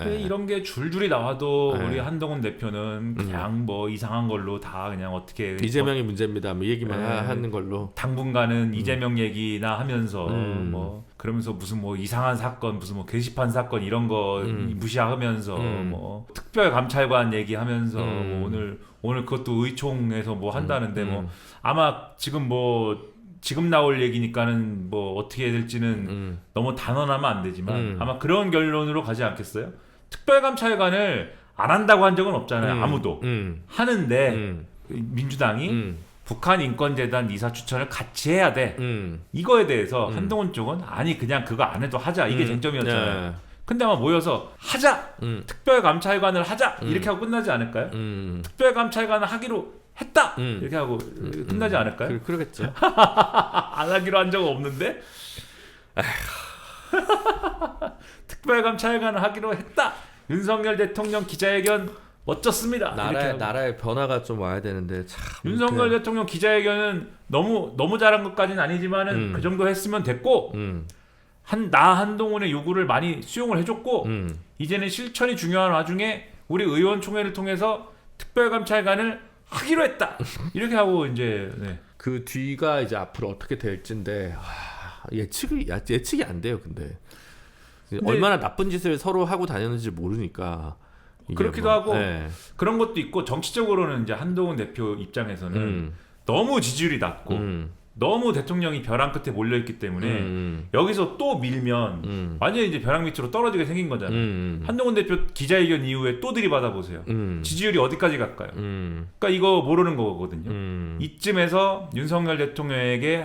이런 게 줄줄이 나와도 네. 우리 한동훈 대표는 그냥 뭐 이상한 걸로 다 그냥 어떻게 이재명이 문제입니다. 뭐 얘기만 하는 걸로. 당분간은 이재명 얘기나 하면서 뭐 그러면서 무슨 뭐 이상한 사건 무슨 뭐 게시판 사건 이런 거 무시하면서 뭐 특별감찰관 얘기하면서 뭐 오늘 그것도 의총에서 뭐 한다는데 뭐 아마 지금 나올 얘기니까는 뭐 어떻게 될지는 너무 단언하면 안 되지만 아마 그런 결론으로 가지 않겠어요? 특별감찰관을 안 한다고 한 적은 없잖아요. 아무도. 하는데 민주당이 북한 인권재단 이사 추천을 같이 해야 돼. 이거에 대해서 한동훈 쪽은 아니 그냥 그거 안 해도 하자. 이게 쟁점이었잖아요. 근데 아마 모여서 하자. 특별감찰관을 하자. 이렇게 하고 끝나지 않을까요? 특별감찰관을 하기로 했다. 이렇게 하고 끝나지 않을까요? 그러겠죠. 안 하기로 한 적은 없는데. 특별감찰관을 하기로 했다. 윤석열 대통령 기자회견 멋졌습니다. 나라의 변화가 좀 와야 되는데 참. 윤석열 대통령 기자회견은 너무 잘한 것까지는 아니지만은 그 정도 했으면 됐고 한동훈의 요구를 많이 수용을 해줬고 이제는 실천이 중요한 와중에 우리 의원총회를 통해서 특별감찰관을 하기로 했다. 이렇게 하고 이제 그 뒤가 이제 앞으로 어떻게 될지인데 예측이 안 돼요. 근데 얼마나 나쁜 짓을 서로 하고 다녔는지 모르니까. 그렇기도 하고 그런 것도 있고 정치적으로는 이제 한동훈 대표 입장에서는 너무 지지율이 낮고 너무 대통령이 벼랑 끝에 몰려있기 때문에 여기서 또 밀면 완전히 이제 벼랑 밑으로 떨어지게 생긴 거잖아요. 한동훈 대표 기자회견 이후에 또 들이받아 보세요. 지지율이 어디까지 갈까요? 그러니까 이거 모르는 거거든요. 이쯤에서 윤석열 대통령에게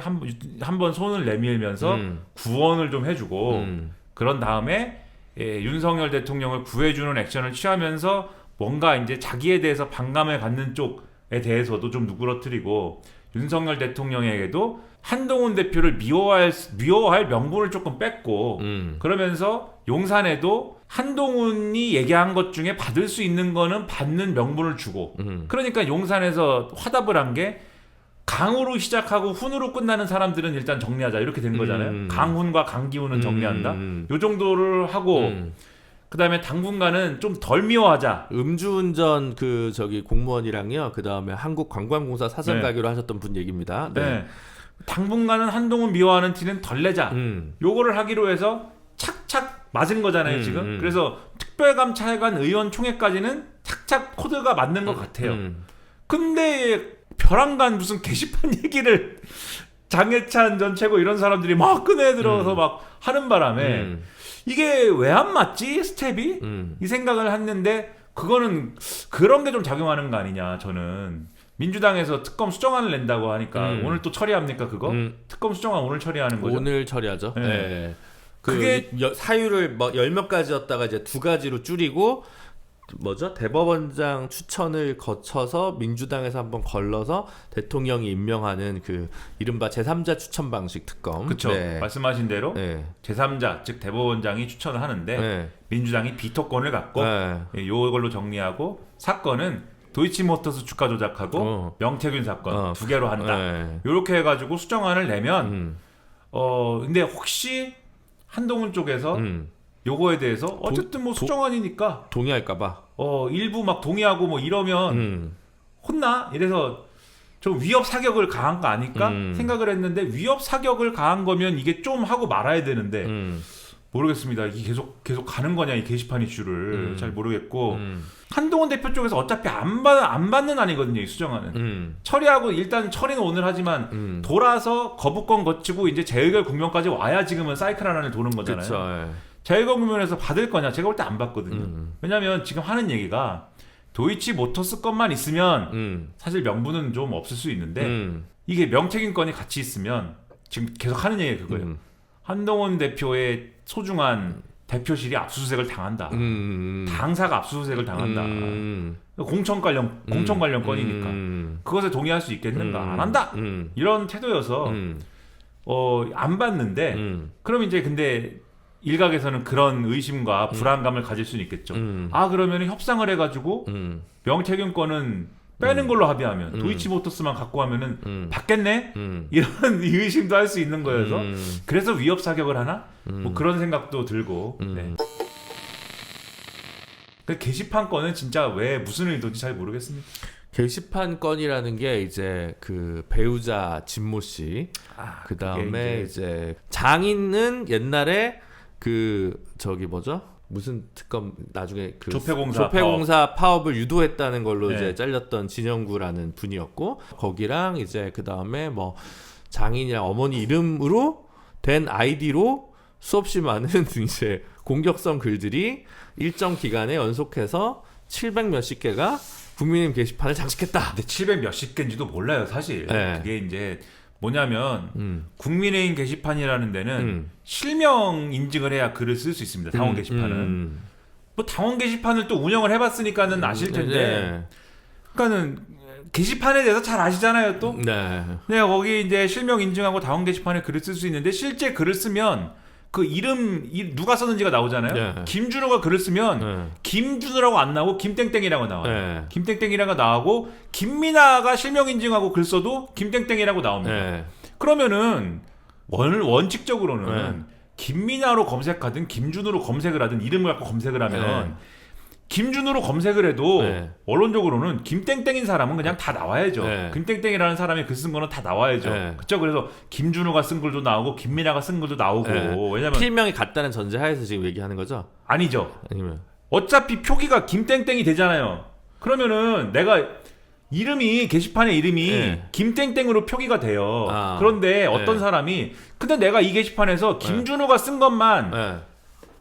한 번 손을 내밀면서 구원을 좀 해주고 그런 다음에 윤석열 대통령을 구해주는 액션을 취하면서 뭔가 이제 자기에 대해서 반감을 갖는 쪽에 대해서도 좀 누그러뜨리고 윤석열 대통령에게도 한동훈 대표를 미워할 명분을 조금 뺐고 그러면서 용산에도 한동훈이 얘기한 것 중에 받을 수 있는 거는 받는 명분을 주고 그러니까 용산에서 화답을 한 게 강으로 시작하고 훈으로 끝나는 사람들은 일단 정리하자 이렇게 된 거잖아요. 강훈과 강기훈은 정리한다. 요 정도를 하고 그다음에 당분간은 좀 덜 미워하자. 음주운전 공무원이랑요. 그다음에 한국관광공사 사장 가기로 하셨던 분 얘기입니다. 네. 당분간은 한동훈 미워하는 티는 덜 내자. 요거를 하기로 해서 착착 맞은 거잖아요, 지금. 그래서 특별감찰관 의원총회까지는 착착 코드가 맞는 것 같아요. 근데 벼랑간 무슨 게시판 얘기를 장해찬 전 최고 이런 사람들이 막 꺼내들어서 막 하는 바람에 이게 왜 안 맞지 스텝이? 이 생각을 했는데 그거는 그런 게 좀 작용하는 거 아니냐 저는. 민주당에서 특검 수정안을 낸다고 하니까 오늘 또 처리합니까 그거? 특검 수정안 오늘 처리하는 거죠? 오늘 처리하죠. 네. 그게 사유를 뭐 10몇 가지였다가 이제 2가지로 줄이고 대법원장 추천을 거쳐서 민주당에서 한번 걸러서 대통령이 임명하는 그 이른바 제3자 추천 방식 특검. 그렇죠. 말씀하신 대로 제3자 즉 대법원장이 추천을 하는데 민주당이 비토권을 갖고 요걸로 정리하고 사건은 도이치모터스 주가 조작하고 명태균 사건 두 개로 한다. 이렇게 해가지고 수정안을 내면 근데 혹시 한동훈 쪽에서 요거에 대해서 어쨌든 뭐 수정안이니까 동의할까봐 일부 막 동의하고 뭐 이러면 혼나 이래서 좀 위협 사격을 가한 거 아닐까 생각을 했는데 위협 사격을 가한 거면 이게 좀 하고 말아야 되는데 모르겠습니다. 이게 계속 가는 거냐 이 게시판 이슈를 잘 모르겠고 한동훈 대표 쪽에서 어차피 안 받는 아니거든요 이 수정안은 처리하고 일단 처리는 오늘 하지만 돌아서 거부권 거치고 이제 재의결 국면까지 와야 지금은 사이클 하나를 도는 거잖아요. 그쵸. 재의결 국면에서 받을 거냐 제가 볼 때 안 받거든요. 왜냐하면 지금 하는 얘기가 도이치모터스 것만 있으면 사실 명분은 좀 없을 수 있는데 이게 명태균 건이 같이 있으면 지금 계속 하는 얘기가 그거예요. 한동훈 대표의 소중한 대표실이 압수수색을 당한다. 당사가 압수수색을 당한다. 공천 관련 건이니까 그것에 동의할 수 있겠는가? 안 한다. 이런 태도여서 안 받는데 그럼 이제 근데 일각에서는 그런 의심과 불안감을 가질 수는 있겠죠. 그러면 협상을 해가지고 명태균 건은 빼는 걸로 합의하면 도이치모터스만 갖고 하면은 받겠네? 이런 의심도 할 수 있는 거여서 그래서 위협 사격을 하나? 뭐 그런 생각도 들고 그 게시판 건은 진짜 왜 무슨 의도인지 잘 모르겠습니다. 게시판 건이라는 게 이제 그 배우자 진모 씨, 그 다음에 이제 장인은 옛날에 그 저기 뭐죠? 무슨 특검 나중에 그 조폐공사 파업을 유도했다는 걸로 네. 이제 잘렸던 진영구라는 분이었고, 거기랑 이제 그 다음에 뭐 장인이랑 어머니 이름으로 된 아이디로 수없이 많은 이제 공격성 글들이 일정 기간에 연속해서 700 몇십 개가 국민의힘 게시판을 장식했다. 근데 700 몇십 개인지도 몰라요, 사실. 네. 그게 이제 뭐냐면 국민의힘 게시판이라는 데는 실명 인증을 해야 글을 쓸 수 있습니다. 당원 게시판은. 뭐 당원 게시판을 또 운영을 해봤으니까는 아실 텐데. 그러니까는 게시판에 대해서 잘 아시잖아요, 또. 네. 거기 이제 실명 인증하고 당원 게시판에 글을 쓸 수 있는데 실제 글을 쓰면 그 이름 누가 썼는지가 나오잖아요. 네. 김준호가 글을 쓰면 김준호라고 안 나오고 김땡땡이라고 나와요. 김땡땡이라고 나오고 김민아가 실명 인증하고 글 써도 김땡땡이라고 나옵니다. 그러면은 원칙적으로는 김민아로 검색하든 김준호로 검색을 하든 이름을 갖고 검색을 하면 김준호로 검색을 해도 원론적으로는 김땡땡인 사람은 그냥 다 나와야죠. 김땡땡이라는 사람이 글 쓴 거는 다 나와야죠. 그쵸? 그래서 김준호가 쓴 글도 나오고 김민아가 쓴 글도 나오고. 왜냐면 필명이 같다는 전제하에서 지금 얘기하는 거죠? 아니죠. 아니면 어차피 표기가 김땡땡이 되잖아요. 그러면은 내가 이름이 게시판의 이름이 김땡땡으로 표기가 돼요. 그런데 어떤 사람이 근데 내가 이 게시판에서 김준호가 쓴 것만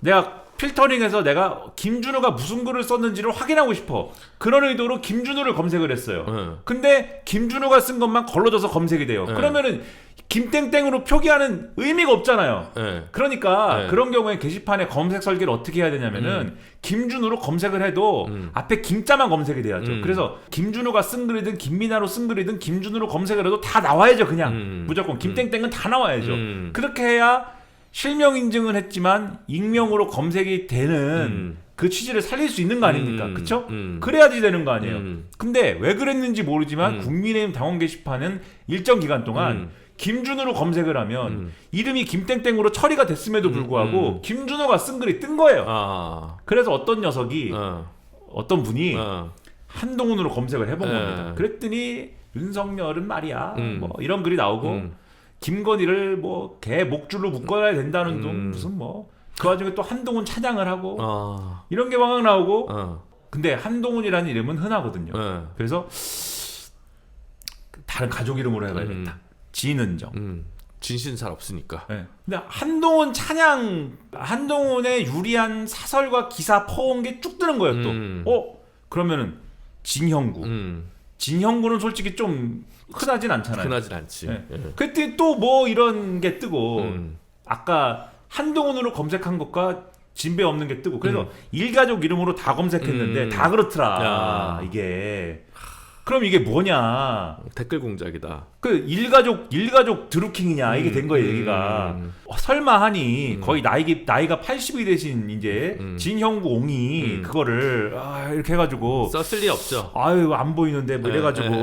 내가 필터링해서 내가 김준호가 무슨 글을 썼는지를 확인하고 싶어. 그런 의도로 김준호를 검색을 했어요. 근데 김준호가 쓴 것만 걸러져서 검색이 돼요. 그러면은 김땡땡으로 표기하는 의미가 없잖아요. 그러니까 그런 경우에 게시판에 검색 설계를 어떻게 해야 되냐면은 김준호로 검색을 해도 앞에 김자만 검색이 돼야죠. 그래서 김준호가 쓴 글이든 김민아로 쓴 글이든 김준호로 검색을 해도 다 나와야죠. 그냥 무조건 김땡땡은 다 나와야죠. 그렇게 해야 실명 인증은 했지만 익명으로 검색이 되는 그 취지를 살릴 수 있는 거 아닙니까? 그쵸? 그래야지 되는 거 아니에요. 근데 왜 그랬는지 모르지만 국민의힘 당원 게시판은 일정 기간 동안 김준호로 검색을 하면 이름이 김땡땡으로 처리가 됐음에도 불구하고 김준호가 쓴 글이 뜬 거예요. 그래서 어떤 녀석이 어떤 분이 한동훈으로 검색을 해본 겁니다. 그랬더니 윤석열은 말이야 뭐 이런 글이 나오고 김건희를 뭐 개 목줄로 묶어야 된다는 둥 무슨 뭐 그 와중에 또 한동훈 찬양을 하고 이런 게 막 나오고 근데 한동훈이라는 이름은 흔하거든요. 그래서 다른 가족 이름으로 해봐야겠다. 진은정. 진실은 잘 없으니까. 근데 한동훈 찬양, 한동훈의 유리한 사설과 기사 퍼온 게 쭉 뜨는 거예요. 또 그러면은 진형구. 진형구는 솔직히 좀 흔하진 않잖아요. 흔하진 않지. 그때 또 뭐 이런 게 뜨고 아까 한동훈으로 검색한 것과 진배 없는 게 뜨고 그래서 일가족 이름으로 다 검색했는데 다 그렇더라. 이게 그럼 이게 뭐냐? 댓글 공작이다. 그 일가족 드루킹이냐 이게 된 거예요 얘기가. 설마 하니 거의 나이가 80이 되신 이제 진형구 옹이 그거를 이렇게 해가지고 썼을 리 없죠. 아유 안 보이는데 뭐 이래가지고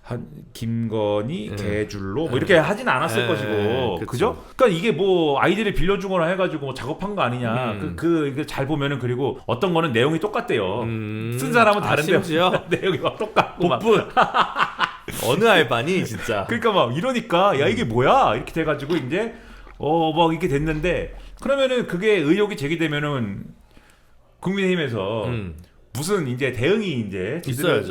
한 김건희 개줄로 뭐 이렇게 하진 않았을 것이고 그죠? 그러니까 이게 뭐 아이디를 빌려주거나 해가지고 뭐 작업한 거 아니냐? 이게 잘 보면은 그리고 어떤 거는 내용이 똑같대요. 쓴 사람은 다른데 심지어 내용이 막 똑같고 복분 어느 알바니 진짜. 그러니까 막 이러니까 야 이게 뭐야 이렇게 돼가지고 이제 막 이렇게 됐는데 그러면은 그게 의혹이 제기되면은 국민의힘에서 무슨 이제 대응이 이제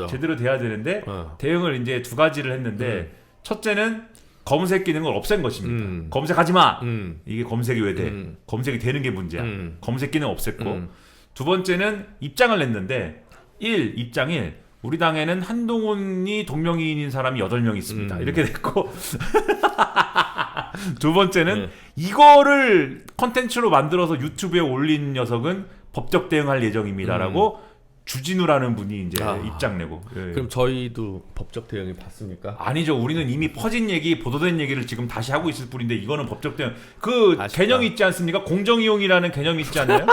제대로 돼야 되는데 대응을 이제 두 가지를 했는데 첫째는 검색 기능을 없앤 것입니다. 검색하지 마. 이게 검색이 왜 돼? 검색이 되는 게 문제야. 검색 기능 없앴고 두 번째는 입장을 냈는데 입장 1 우리 당에는 한동훈이 동명이인인 사람이 8명 있습니다. 이렇게 됐고 두 번째는 이거를 컨텐츠로 만들어서 유튜브에 올린 녀석은 법적 대응할 예정입니다라고 주진우라는 분이 이제 입장 내고. 그럼 저희도 법적 대응이 받습니까? 아니죠. 우리는 이미 퍼진 얘기, 보도된 얘기를 지금 다시 하고 있을 뿐인데 이거는 법적 대응. 그 아쉽다. 개념이 있지 않습니까? 공정이용이라는 개념이 있지 않나요?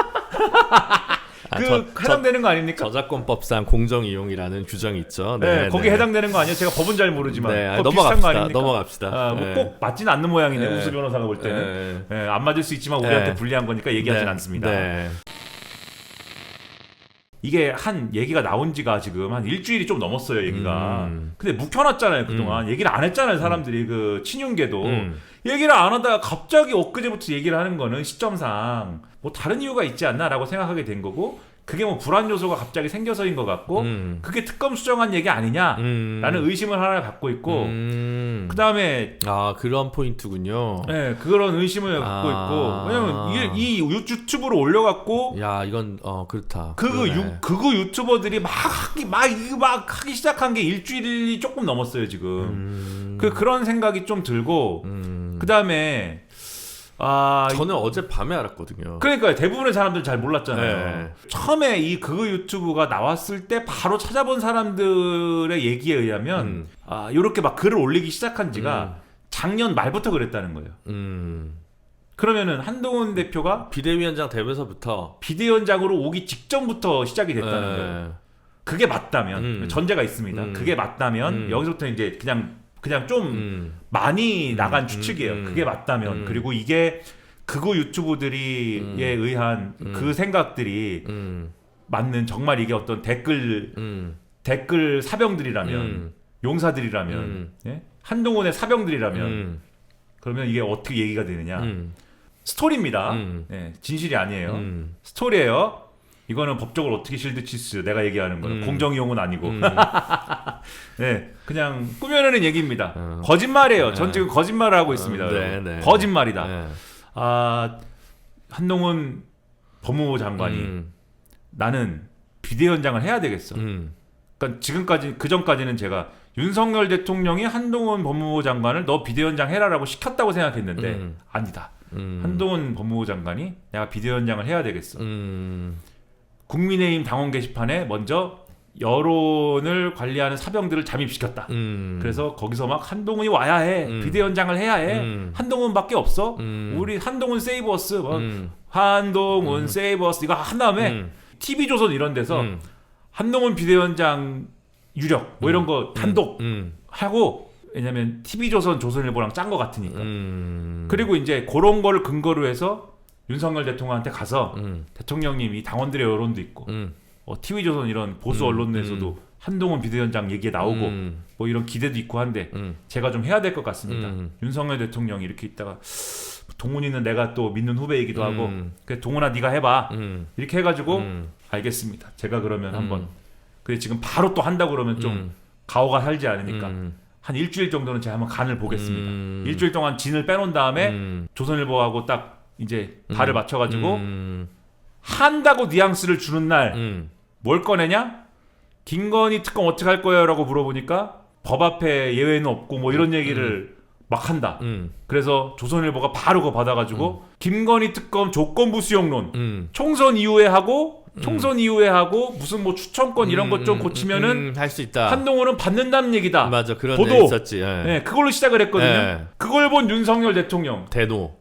해당되는 거 아닙니까? 저작권법상 공정이용이라는 규정이 있죠. 네, 거기 해당되는 거 아니에요? 제가 법은 잘 모르지만. 넘어갑시다. 꼭 맞지는 않는 모양이네. 우수 변호사가 볼 때는. 안 맞을 수 있지만 우리한테 불리한 거니까 얘기하진 않습니다. 이게 한 얘기가 나온 지가 지금 한 일주일이 좀 넘었어요, 얘기가. 근데 묵혀놨잖아요, 그동안. 얘기를 안 했잖아요, 사람들이. 그 친윤계도. 얘기를 안 하다가 갑자기 엊그제부터 얘기를 하는 거는 시점상 뭐 다른 이유가 있지 않나라고 생각하게 된 거고, 그게 뭐 불안 요소가 갑자기 생겨서인 것 같고, 그게 특검 수정한 얘기 아니냐라는 의심을 하나 갖고 있고, 그 다음에 그런 포인트군요. 네, 그런 의심을 갖고 있고, 왜냐면 이 유튜브로 올려갖고, 야, 이건 그렇다. 그거 유튜버들이 막 하기 시작한 게 일주일이 조금 넘었어요 지금. 그런 생각이 좀 들고, 그 다음에 저는 어제 밤에 알았거든요. 그러니까 대부분의 사람들 잘 몰랐잖아요. 네. 처음에 이 그거 유튜브가 나왔을 때 바로 찾아본 사람들의 얘기에 의하면 이렇게 막 글을 올리기 시작한 지가 작년 말부터 그랬다는 거예요. 그러면은 한동훈 대표가 비대위원장 되면서부터 비대위원장으로 오기 직전부터 시작이 됐다는 거예요. 그게 맞다면 전제가 있습니다. 그게 맞다면 여기서부터 이제 그냥 좀 많이 나간 추측이에요. 그게 맞다면. 그리고 이게 그거 유튜브들이 의한 그 생각들이 맞는, 정말 이게 어떤 댓글 사병들이라면, 용사들이라면, 예? 한동훈의 사병들이라면, 그러면 이게 어떻게 얘기가 되느냐. 스토리입니다. 예, 진실이 아니에요. 스토리예요. 이거는 법적으로 어떻게 실드 치스 내가 얘기하는 거는 공정이용은 아니고 네, 그냥 꾸며내는 얘기입니다. 거짓말이에요. 전 지금 거짓말을 하고 있습니다. 네. 거짓말이다. 네. 한동훈 법무부 장관이 나는 비대위원장을 해야 되겠어. 그러니까 지금까지, 그전까지는 제가 윤석열 대통령이 한동훈 법무부 장관을 너 비대위원장 해라라고 시켰다고 생각했는데 아니다. 한동훈 법무부 장관이 내가 비대위원장을 해야 되겠어. 국민의힘 당원 게시판에 먼저 여론을 관리하는 사병들을 잠입시켰다. 그래서 거기서 막 한동훈이 와야 해. 비대위원장을 해야 해. 한동훈밖에 없어. 우리 한동훈 세이버스. 한동훈 세이버스 이거 한 다음에 TV조선 이런 데서 한동훈 비대위원장 유력 뭐 이런 거 단독 하고, 왜냐면 TV조선 조선일보랑 짠 거 같으니까. 그리고 이제 그런 거를 근거로 해서 윤석열 대통령한테 가서 대통령님 이 당원들의 여론도 있고 TV조선 이런 보수 언론에서도 한동훈 비대위원장 얘기에 나오고 뭐 이런 기대도 있고 한데 제가 좀 해야 될 것 같습니다. 윤석열 대통령이 이렇게 있다가 동훈이는 내가 또 믿는 후배이기도 하고 그래 동훈아 네가 해봐 이렇게 해가지고 알겠습니다. 제가 그러면 한번 근데 지금 바로 또 한다고 그러면 좀 가오가 살지 않으니까 한 일주일 정도는 제가 한번 간을 보겠습니다. 일주일 동안 진을 빼놓은 다음에 조선일보하고 딱 이제 발을 맞춰가지고 한다고 뉘앙스를 주는 날 뭘 꺼내냐? 김건희 특검 어떻게 할 거예요? 라고 물어보니까 법 앞에 예외는 없고 뭐 이런 얘기를 막 한다. 그래서 조선일보가 바로 그거 받아가지고 김건희 특검 조건부 수용론 총선 이후에 하고 무슨 뭐 추천권 이런 것 좀 고치면은 할 수 있다. 한동훈은 받는다는 얘기다. 맞아, 그런 보도. 애 있었지. 네, 그걸로 시작을 했거든요. 그걸 본 윤석열 대통령 대노.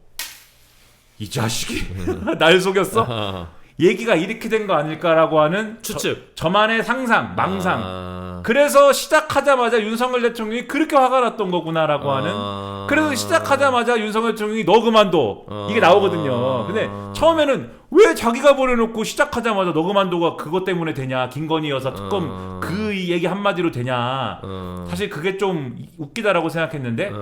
이 자식이 날 속였어? 얘기가 이렇게 된 거 아닐까라고 하는 추측. 저만의 상상, 망상. 그래서 시작하자마자 윤석열 대통령이 그렇게 화가 났던 거구나라고 하는. 그래서 시작하자마자 윤석열 대통령이 너 그만둬. 이게 나오거든요. 근데 처음에는 왜 자기가 보내놓고 시작하자마자 너 그만둬가 그것 때문에 되냐. 김건희 여사 특검 그 얘기 한마디로 되냐. 사실 그게 좀 웃기다라고 생각했는데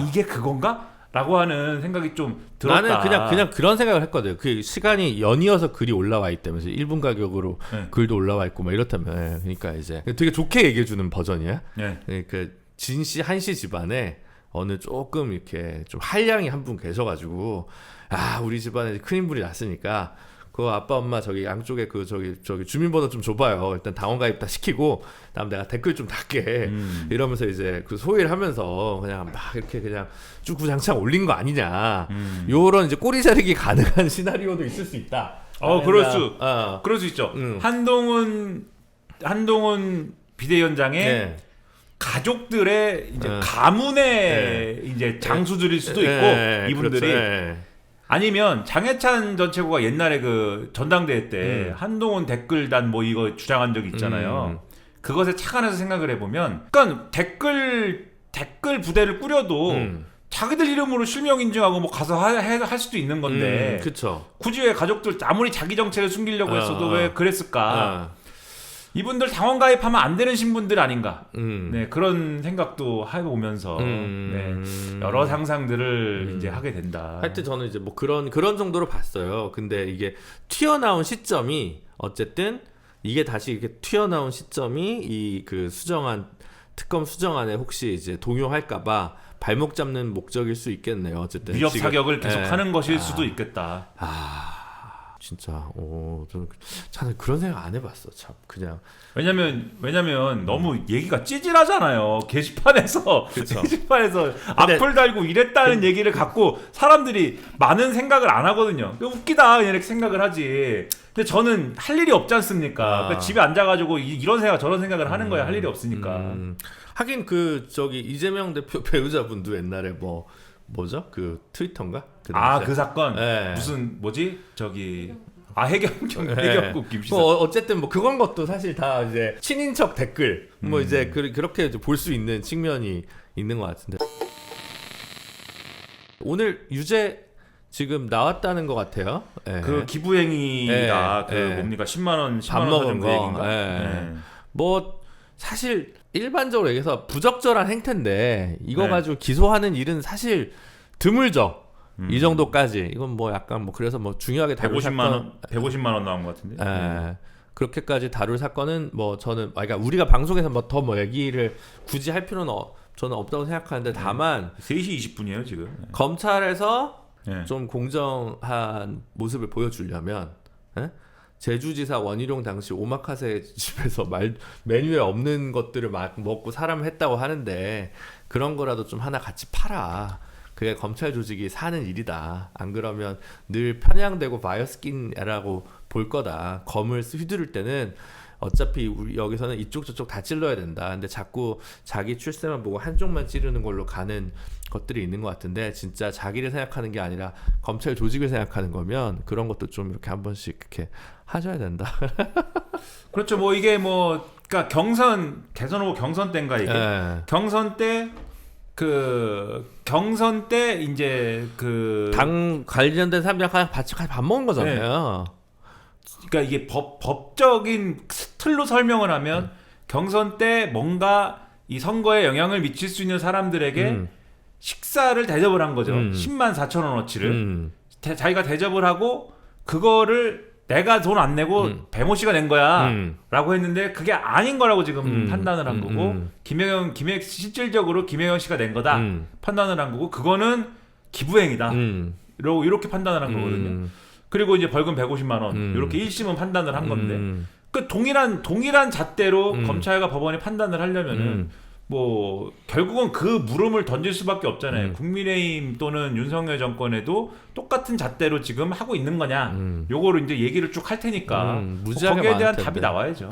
이게 그건가? 라고 하는 생각이 좀 들었다. 나는 그냥 그런 생각을 했거든. 그 시간이 연이어서 글이 올라와 있다면서 1분 가격으로 글도 올라와 있고 막 이렇다면. 그러니까 이제 되게 좋게 얘기해 주는 버전이야. 그러니까 진씨 한씨 집안에 어느 조금 이렇게 좀 한량이 한 분 계셔가지고 우리 집안에 큰 인물이 났으니까 그 아빠 엄마 저기 양쪽에 그 저기 주민번호 좀 줘봐요. 일단 당원 가입 다 시키고 다음 내가 댓글 좀 달게 이러면서 이제 그 소위를 하면서 그냥 막 이렇게 그냥 주구장창 올린 거 아니냐. 요런 이제 꼬리 자르기 가능한 시나리오도 있을 수 있다. 그럴 수 있죠. 한동훈 비대위원장의 가족들의 이제 가문의 이제 장수들일 수도 있고 이분들이. 그렇죠. 아니면 장해찬 전 최고가 옛날에 그 전당대회 때 한동훈 댓글단 뭐 이거 주장한 적이 있잖아요. 그것에 착안해서 생각을 해보면, 그러니까 댓글 부대를 꾸려도 자기들 이름으로 실명 인증하고 뭐 가서 할 수도 있는 건데, 그쵸. 굳이 왜 가족들 아무리 자기 정체를 숨기려고 했어도 왜 그랬을까? 이분들 당원 가입하면 안 되는 신분들 아닌가. 네, 그런 생각도 해보면서 네, 여러 상상들을 이제 하게 된다. 하여튼 저는 이제 뭐 그런 정도로 봤어요. 근데 이게 튀어나온 시점이 어쨌든 이게 다시 이렇게 튀어나온 시점이 이 그 특검 수정안에 혹시 이제 동요할까봐 발목 잡는 목적일 수 있겠네요. 어쨌든 위협 지금, 사격을 계속하는 예. 것일 수도 있겠다. 진짜 저는 그런 생각 안 해봤어. 참 그냥 왜냐면 너무 얘기가 찌질하잖아요. 게시판에서 악플 달고 이랬다는 얘기를 갖고 사람들이 많은 생각을 안 하거든요. 웃기다 이렇게 생각을 하지. 근데 저는 할 일이 없지 않습니까? 그러니까 집에 앉아가지고 이런 생각 저런 생각을 하는 거야. 할 일이 없으니까. 하긴 그 저기 이재명 대표 배우자분도 옛날에 뭐죠? 그 트위터인가? 그 사건 네. 무슨 뭐지? 해경국 김씨사. 어쨌든 뭐 그건 것도 사실 다 이제 친인척 댓글 뭐 이제 그렇게 볼 수 있는 측면이 있는 것 같은데 오늘 유죄 지금 나왔다는 것 같아요. 네. 그 기부행위가 뭡니까 10만 원 밥 먹은 거. 얘기인가? 네. 뭐 사실 일반적으로 얘기해서 부적절한 행태인데 이거 가지고 기소하는 일은 사실 드물죠. 이 정도까지 이건 뭐 약간 뭐 그래서 뭐 중요하게 다룰 150만 원 나온 것 같은데. 그렇게까지 다룰 사건은 뭐 저는 그러니까 우리가 방송에서 더 얘기를 굳이 할 필요는 저는 없다고 생각하는데 다만 3시 20분이에요 지금. 검찰에서 좀 공정한 모습을 보여주려면 제주지사 원희룡 당시 오마카세 집에서 메뉴에 없는 것들을 막 먹고 사람을 했다고 하는데 그런 거라도 좀 하나 같이 팔아. 그게 검찰 조직이 사는 일이다. 안 그러면 늘 편향되고 바이어스 낀 애라고 볼 거다. 검을 휘두를 때는 어차피 우리 여기서는 이쪽 저쪽 다 찔러야 된다. 근데 자꾸 자기 출세만 보고 한쪽만 찌르는 걸로 가는 것들이 있는 것 같은데 진짜 자기를 생각하는 게 아니라 검찰 조직을 생각하는 거면 그런 것도 좀 이렇게 한 번씩 이렇게 하셔야 된다. 그렇죠. 뭐 이게 그러니까 대선 후보 경선 때인가 이게 경선 때 이제 당 관련된 사람들이랑 같이 밥 먹은 거잖아요. 그러니까 이게 법적인 틀로 설명을 하면 경선 때 뭔가 이 선거에 영향을 미칠 수 있는 사람들에게 식사를 대접을 한 거죠. 10만 4천 원어치를 자기가 대접을 하고 그거를 내가 돈 안 내고 배모 씨가 낸 거야 라고 했는데 그게 아닌 거라고 지금 판단을 한 거고 실질적으로 김혜경 씨가 낸 거다 판단을 한 거고 그거는 기부행위다 이렇게 판단을 한 거거든요. 그리고 이제 벌금 150만 원 이렇게 1심은 판단을 한 건데 그 동일한 잣대로 검찰과 법원이 판단을 하려면은 뭐 결국은 그 물음을 던질 수밖에 없잖아요. 국민의힘 또는 윤석열 정권에도 똑같은 잣대로 지금 하고 있는 거냐 요거를 이제 얘기를 쭉 할 테니까 무지하게 거기에 대한 많을 텐데. 답이 나와야죠.